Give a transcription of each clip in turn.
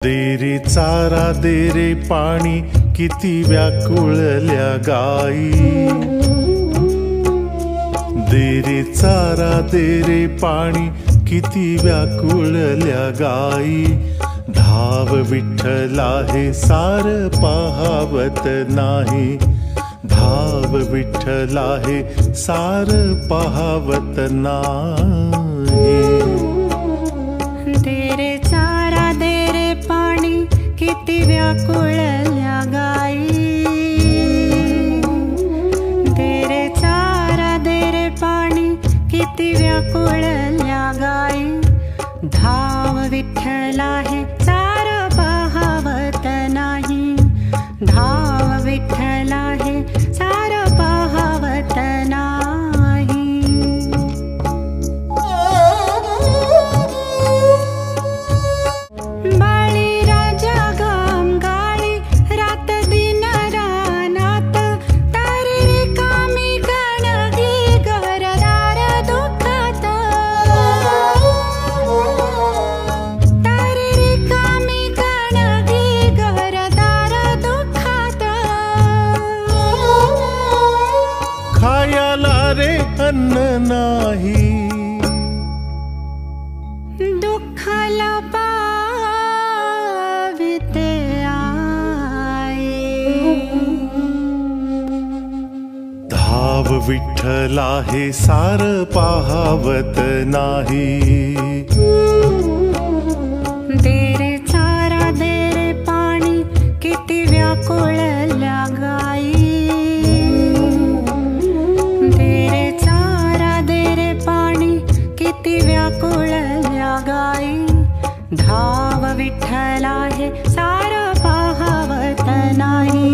दे रे चारा दे रे पाणी किती व्याकुळल्या गाई। दे रे चारा दे रे पाणी किती व्याकुळल्या गाई। धाव विठ्ठला हे सार पाहावत नाही। धाव विठ्ठला हे सार पाहावत नाही। दे रे चारा दे रे पाणी किती व्याकुळल्या गाई। दे रे चारा दे रे पाणी किती व्याकुळल्या गाई। धाव विठ्ठला हे सार पाहावत नाही। धाव विठ्ठला हे सार पाहावत नाही। बाळी राजा गाम गाळी रात दिन रानात। तारी रिकामी गणगी घरदार दुःखात। तारी रिकामी गणगी घरदार दुःखात। खायाला रे अन्न नाही। दुःखाला पाविते आई। धाव विठ्ठला हे सार पाहावत नाही। दे रे चारा दे रे पाणी किती व्याकुळल्या गाई। दे रे चारा दे रे पाणी किती व्याकुळल्या गाई। धाव विठ्ठला हे सार पाहावत नाही।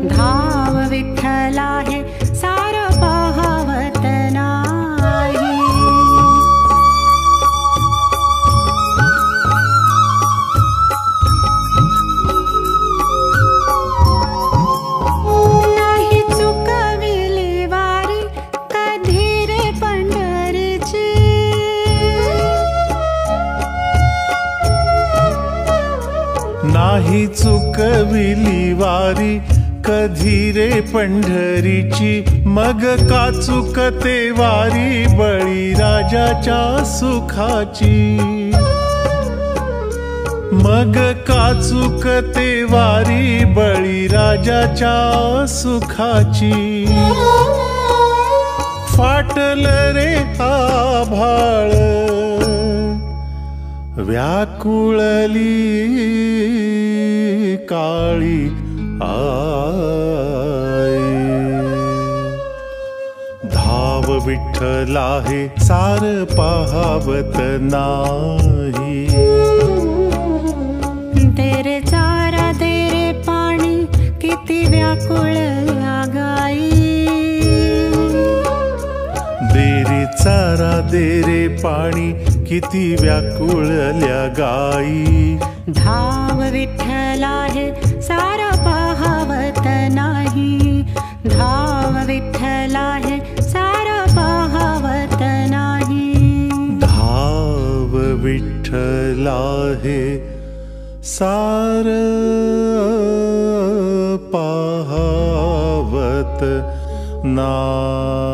धाव विठ्ठला हे सार पाहावत नाही। नाही चुकविली वारी कधी रे पंढरीची। नाही चुकविली वारी कधी रे पंढरीची। मग का चुकते वारी बळीराजाच्या सुखाची। मग का चुकते वारी बळीराजाच्या सुखाची। फाटल रे आभाळ व्याकुळली काळी आई। धाव विठ्ठला हे सार पाहावत नाही। दे रे चारा दे रे पाणी किती व्याकुळल्या गाई। दे रे चारा दे रे पाणी किती व्याकुळल्या गाई। धाव विठ्ठला हे सार पाहावत नाही। धाव विठ्ठला हे सार पाहावत नाही। धाव विठ्ठला हे सार पाहावत नाही।